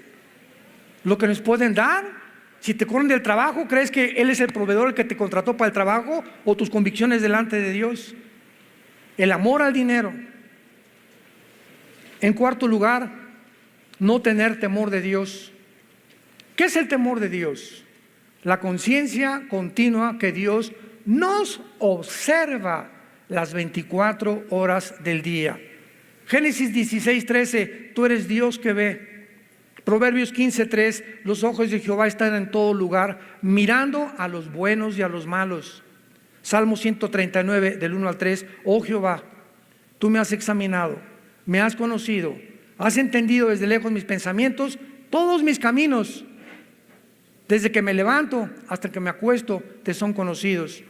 ¿Lo que nos pueden dar? Si te corren del trabajo, ¿crees que Él es el proveedor, el que te contrató para el trabajo? ¿O tus convicciones delante de Dios? El amor al dinero. En cuarto lugar, no tener temor de Dios. ¿Qué es el temor de Dios? La conciencia continua que Dios nos observa las 24 horas del día. Génesis 16:13, tú eres Dios que ve. Proverbios 15:3, los ojos de Jehová están en todo lugar, mirando a los buenos y a los malos. Salmo 139, del 1 al 3, oh Jehová, tú me has examinado, me has conocido, has entendido desde lejos mis pensamientos, todos mis caminos. Desde que me levanto hasta que me acuesto, te son conocidos.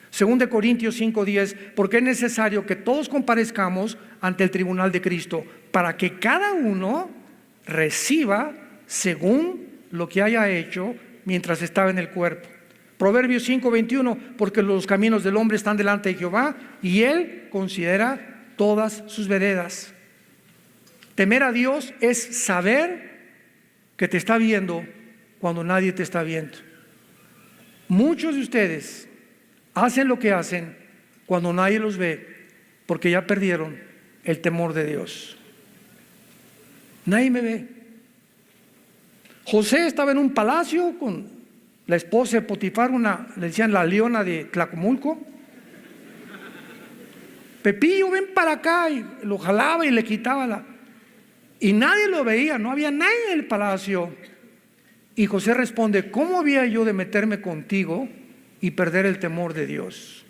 2 Corintios 5:10, porque es necesario que todos comparezcamos ante el tribunal de Cristo, para que cada uno reciba según lo que haya hecho mientras estaba en el cuerpo. Proverbios 5:21, porque los caminos del hombre están delante de Jehová, y Él considera todas sus veredas. Temer a Dios es saber que te está viendo cuando nadie te está viendo. Muchos de ustedes hacen lo que hacen cuando nadie los ve, porque ya perdieron el temor de Dios. Nadie me ve. José estaba en un palacio con la esposa de Potifar, le decían la leona de Tlacomulco. Pepillo, ven para acá, y lo jalaba y le quitaba y nadie lo veía, no había nadie en el palacio. Y José responde, ¿cómo había yo de meterme contigo y perder el temor de Dios?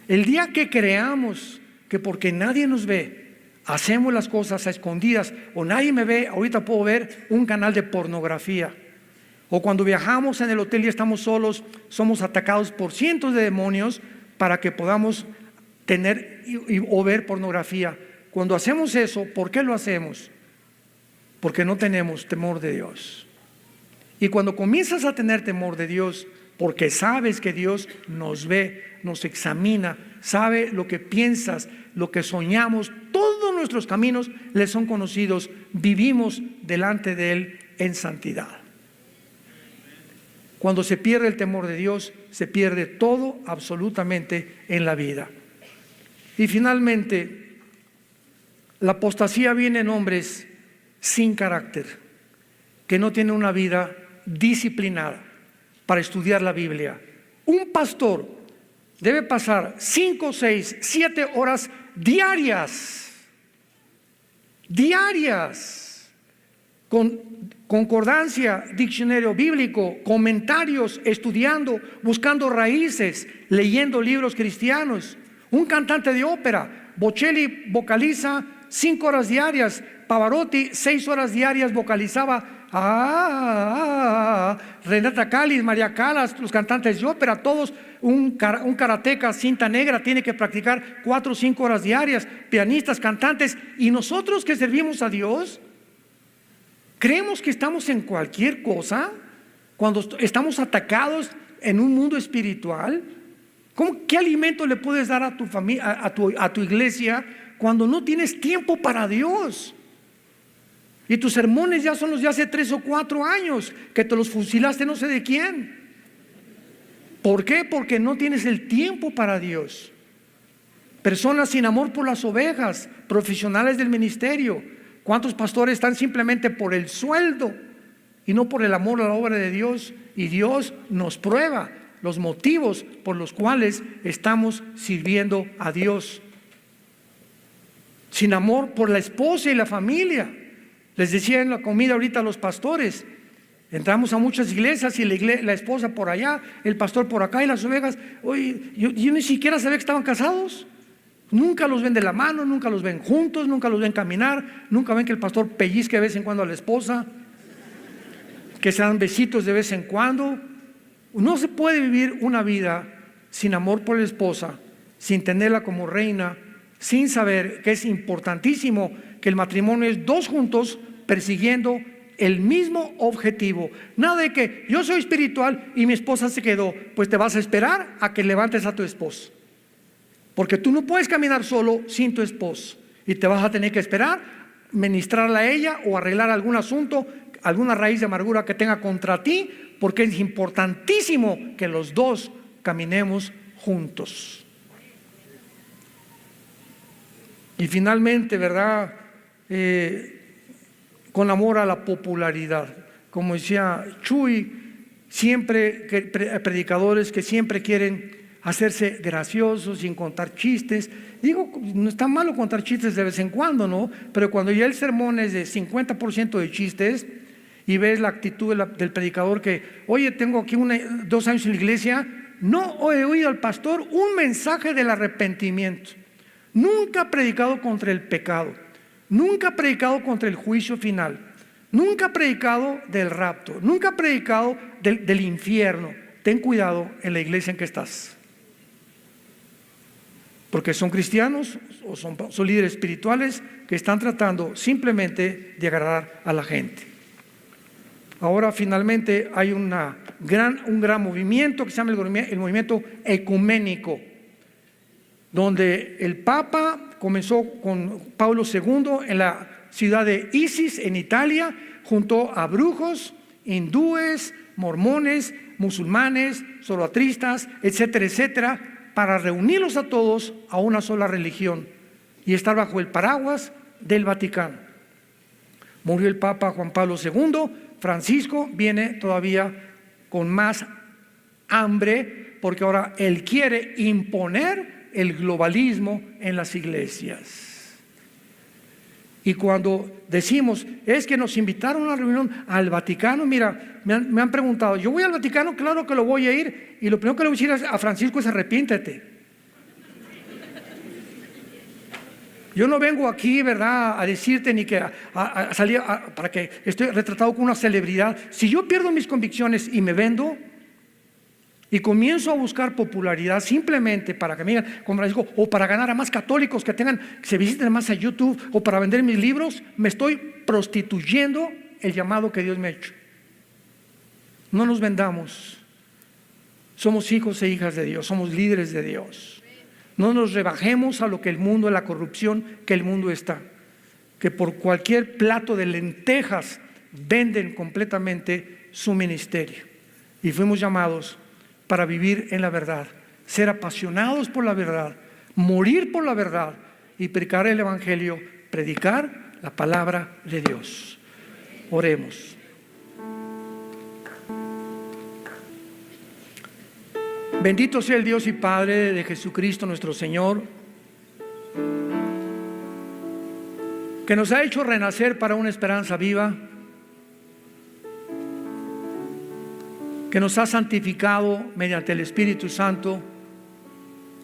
El día que creamos que porque nadie nos ve, hacemos las cosas a escondidas, o nadie me ve, ahorita puedo ver un canal de pornografía. O cuando viajamos en el hotel y estamos solos, somos atacados por cientos de demonios para que podamos tener o ver pornografía. Cuando hacemos eso, ¿por qué lo hacemos? Porque no tenemos temor de Dios. Y cuando comienzas a tener temor de Dios, porque sabes que Dios nos ve, nos examina, sabe lo que piensas, lo que soñamos, todos nuestros caminos le son conocidos, vivimos delante de Él en santidad. Cuando se pierde el temor de Dios, se pierde todo absolutamente en la vida. Y finalmente, la apostasía viene en hombres sin carácter, que no tienen una vida disciplinada para estudiar la Biblia. Un pastor debe pasar 5, 6, 7 horas diarias, con concordancia, diccionario bíblico, comentarios, estudiando, buscando raíces, leyendo libros cristianos. Un cantante de ópera, Bocelli, vocaliza 5 horas diarias, Pavarotti 6 horas diarias vocalizaba. Renata Callis, María Calas, los cantantes de ópera, todos, un karateca, cinta negra, tiene que practicar 4 o 5 horas diarias, pianistas, cantantes. Y nosotros que servimos a Dios, creemos que estamos en cualquier cosa cuando estamos atacados en un mundo espiritual. ¿Qué alimento le puedes dar a tu familia, a tu iglesia, cuando no tienes tiempo para Dios? Y tus sermones ya son los de hace 3 o 4 años, que te los fusilaste no sé de quién. ¿Por qué? Porque no tienes el tiempo para Dios. Personas sin amor por las ovejas, profesionales del ministerio. ¿Cuántos pastores están simplemente por el sueldo y no por el amor a la obra de Dios? Y Dios nos prueba los motivos por los cuales estamos sirviendo a Dios. Sin amor por la esposa y la familia. Les decía en la comida ahorita a los pastores, entramos a muchas iglesias y la esposa por allá, el pastor por acá y las ovejas. Oye, yo ni siquiera sabía que estaban casados. Nunca los ven de la mano, nunca los ven juntos, nunca los ven caminar, nunca ven que el pastor pellizque de vez en cuando a la esposa, que se dan besitos de vez en cuando. No se puede vivir una vida sin amor por la esposa, sin tenerla como reina, sin saber que es importantísimo que el matrimonio es 2 juntos persiguiendo el mismo objetivo. Nada de que yo soy espiritual y mi esposa se quedó. Pues te vas a esperar a que levantes a tu esposo, porque tú no puedes caminar solo sin tu esposo, y te vas a tener que esperar, ministrarla a ella o arreglar algún asunto, alguna raíz de amargura que tenga contra ti, porque es importantísimo que los 2 caminemos juntos. Y finalmente, ¿verdad? con amor a la popularidad. Como decía Chuy, siempre predicadores que siempre quieren hacerse graciosos sin contar chistes. Digo, no está malo contar chistes de vez en cuando, ¿no? Pero cuando ya el sermón es de 50% de chistes y ves la actitud del predicador que, oye, tengo aquí 2 años en la iglesia, no he oído al pastor un mensaje del arrepentimiento. Nunca ha predicado contra el pecado, nunca ha predicado contra el juicio final, nunca ha predicado del rapto, nunca ha predicado del infierno. Ten cuidado en la iglesia en que estás, porque son cristianos o son líderes espirituales que están tratando simplemente de agradar a la gente. Ahora finalmente hay un gran movimiento que se llama el movimiento ecuménico, donde el Papa comenzó con Pablo II en la ciudad de Isis, en Italia, junto a brujos, hindúes, mormones, musulmanes, zoroastristas, etcétera, etcétera, para reunirlos a todos a una sola religión y estar bajo el paraguas del Vaticano. Murió el Papa Juan Pablo II. Francisco viene todavía con más hambre, porque ahora él quiere imponer el globalismo en las iglesias. Y cuando decimos, es que nos invitaron a una reunión al Vaticano, mira, me han preguntado, ¿yo voy al Vaticano? Claro que lo voy a ir, y lo primero que le voy a decir a Francisco es arrepiéntete. Yo no vengo aquí, ¿verdad?, a decirte ni que a salir para que esté retratado como una celebridad. Si yo pierdo mis convicciones y me vendo y comienzo a buscar popularidad simplemente para que me digan, como Francisco, o para ganar a más católicos que se visiten más a YouTube, o para vender mis libros, me estoy prostituyendo el llamado que Dios me ha hecho. No nos vendamos. Somos hijos e hijas de Dios, somos líderes de Dios. No nos rebajemos a lo que el mundo, a la corrupción que el mundo está, que por cualquier plato de lentejas venden completamente su ministerio. Y fuimos llamados para vivir en la verdad, ser apasionados por la verdad, morir por la verdad y predicar el Evangelio, predicar la palabra de Dios. Oremos. Bendito sea el Dios y Padre de Jesucristo nuestro Señor, que nos ha hecho renacer para una esperanza viva, que nos ha santificado mediante el Espíritu Santo,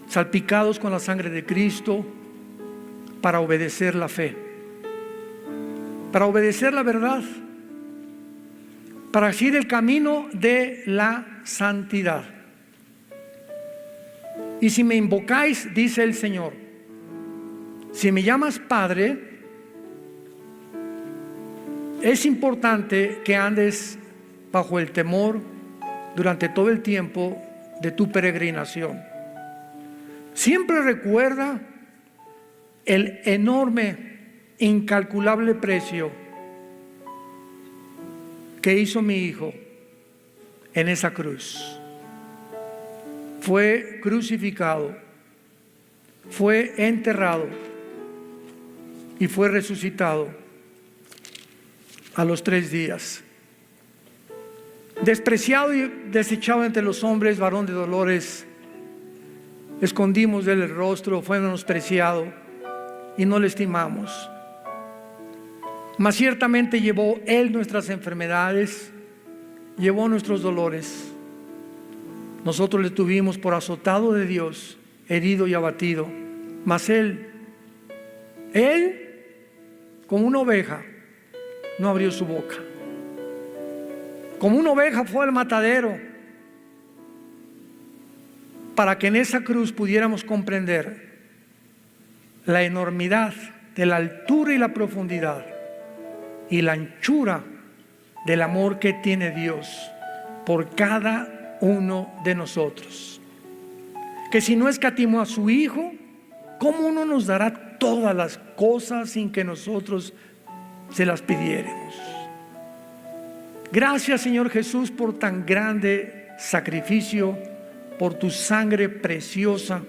salpicados con la sangre de Cristo, para obedecer la fe, para obedecer la verdad, para seguir el camino de la santidad. Y si me invocáis, dice el Señor, si me llamas Padre, es importante que andes bajo el temor durante todo el tiempo de tu peregrinación. Siempre recuerda el enorme, incalculable precio que hizo mi Hijo en esa cruz. Fue crucificado, fue enterrado y fue resucitado a los 3 días. Despreciado y desechado entre los hombres, varón de dolores, escondimos de él el rostro, fue menospreciado y no le estimamos. Mas ciertamente llevó él nuestras enfermedades, llevó nuestros dolores. Nosotros le tuvimos por azotado de Dios, herido y abatido. Mas él, como una oveja, no abrió su boca. Como una oveja fue al matadero, para que en esa cruz pudiéramos comprender la enormidad de la altura y la profundidad y la anchura del amor que tiene Dios por cada uno de nosotros, que si no escatimó a su Hijo, ¿cómo no nos dará todas las cosas sin que nosotros se las pidiéramos? Gracias, Señor Jesús, por tan grande sacrificio, por tu sangre preciosa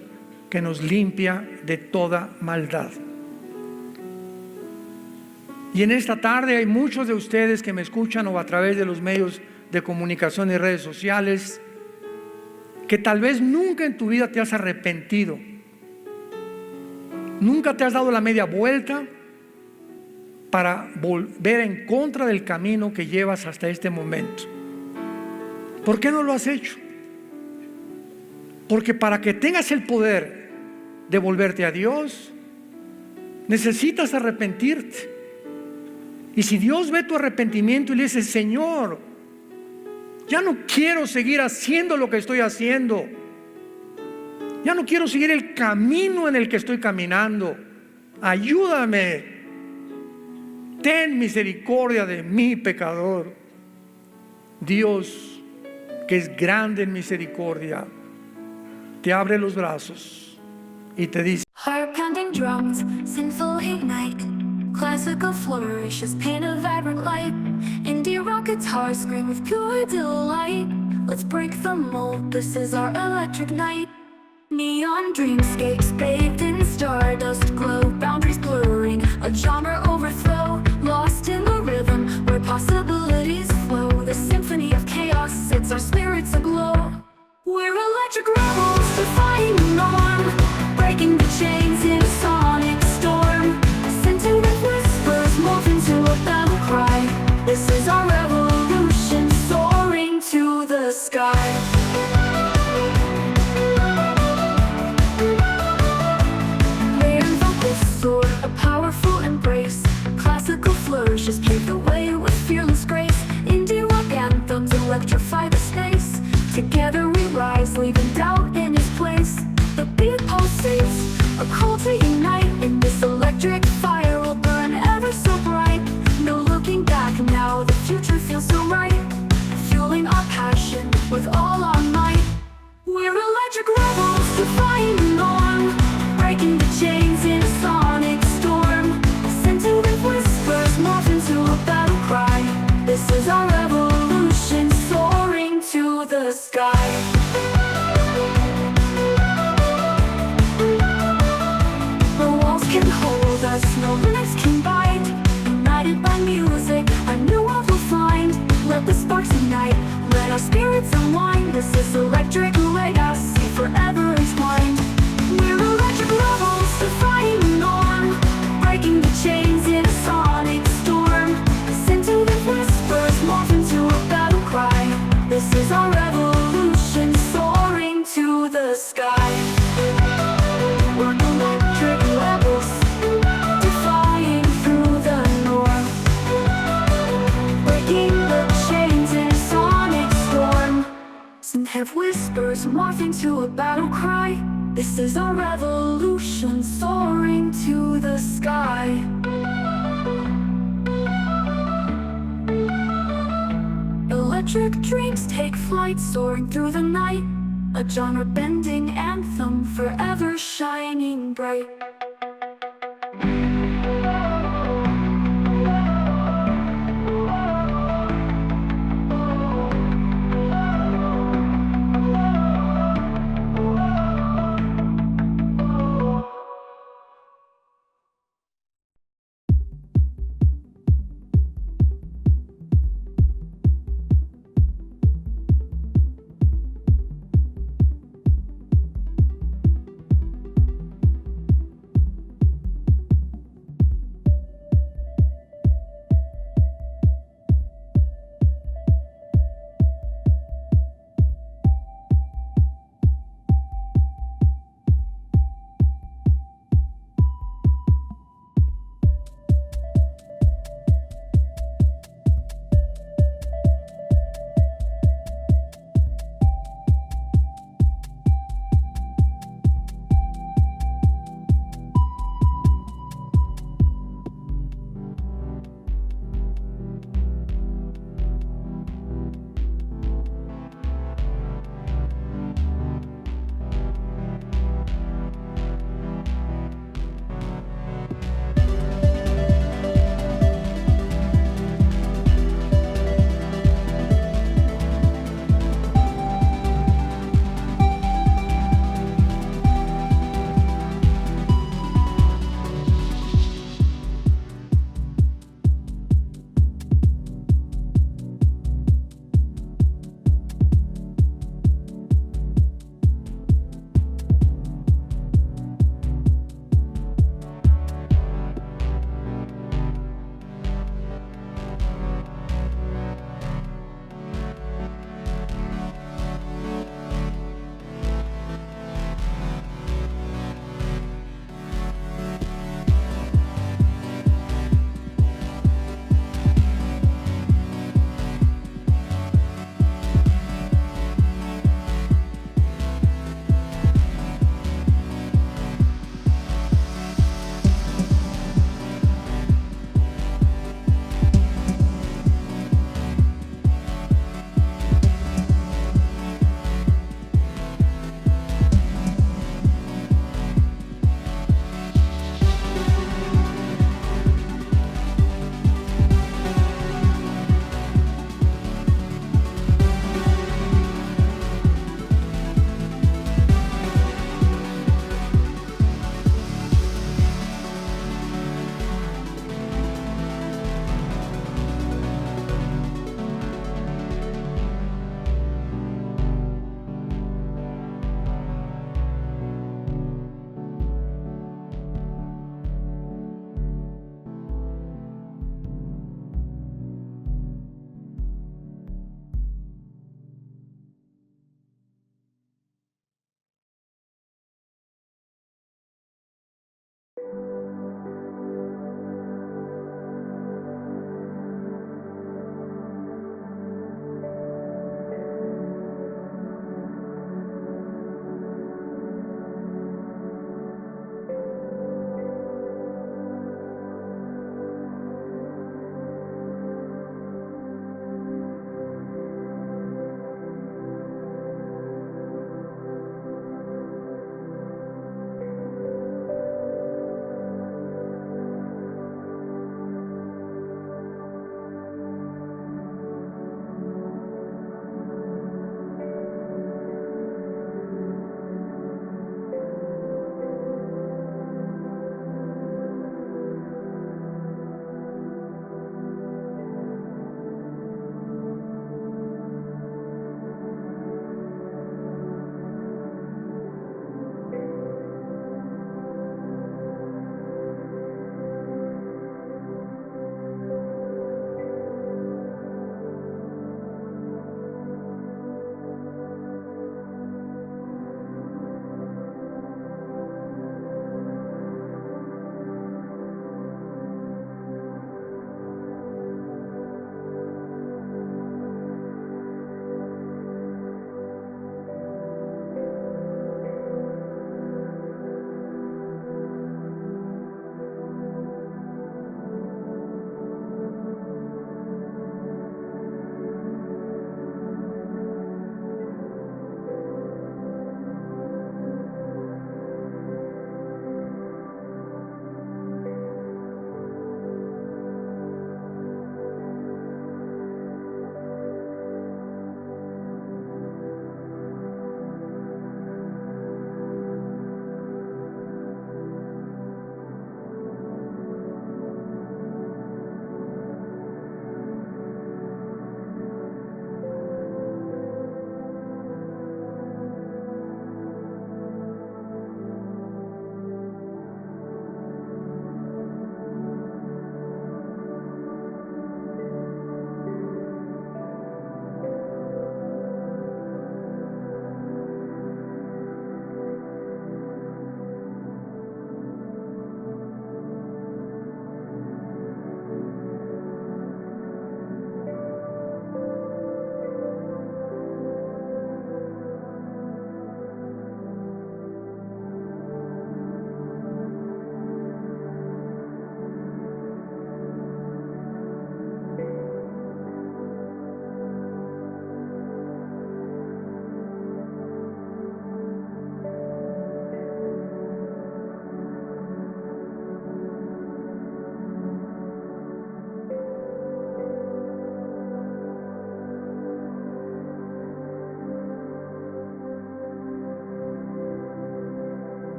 que nos limpia de toda maldad. Y en esta tarde hay muchos de ustedes que me escuchan o a través de los medios de comunicación y redes sociales que tal vez nunca en tu vida te has arrepentido, nunca te has dado la media vuelta para volver en contra del camino que llevas hasta este momento. ¿Por qué no lo has hecho? Porque para que tengas el poder de volverte a Dios, necesitas arrepentirte. Y si Dios ve tu arrepentimiento y le dice: Señor, ya no quiero seguir haciendo lo que estoy haciendo, ya no quiero seguir el camino en el que estoy caminando, ayúdame, ten misericordia de mí, pecador. Dios, que es grande en misericordia, te abre los brazos y te dice: Heart-pounding drums, sinful ignite, classical flourishes, paint a vibrant light. Indie rock guitars scream with pure delight. Let's break the mold, this is our electric night. Neon dreamscapes bathed in stardust glow, boundaries blurring, a genre overthrow. Lost in the rhythm where possibilities flow, the symphony of chaos sets our spirits aglow. We're electric rebels defying the norm, breaking the chains in a sonic storm. Sentient whispers morph into a battle cry. This is our revolution, soaring to the sky. Layered vocals soar, a powerful embrace. Classical flourishes pave the way with fearless grace. Indie rock anthems electrify the space. Together we rise, leaving doubt in its place. The beat pulsates, a call to unite. In this electric fire will burn ever so bright. No looking back now, the future feels so right. Fueling our passion with all our might. We're electric rebels defying the norm, breaking the chains in a sonic storm. Sentient whispers morph into a battle cry. This is our revolution, soaring to the sky. No walls can hold us, no limits can bind. United by music, a new world will find. Let the sparks ignite, let our spirits unwind. This is electric legacy, forever entwined. We're electric rebels defying the norm, breaking the chains in a sonic storm. Sentient whispers morph into a battle cry. This is our revolution, soaring to the sky. We're electric rebels, defying through the norm, breaking the chains in a sonic storm. Some have whispers morph into a battle cry. This is our revolution, soaring to the sky. Electric dreams take flight, soaring through the night. A genre-bending anthem, forever shining bright.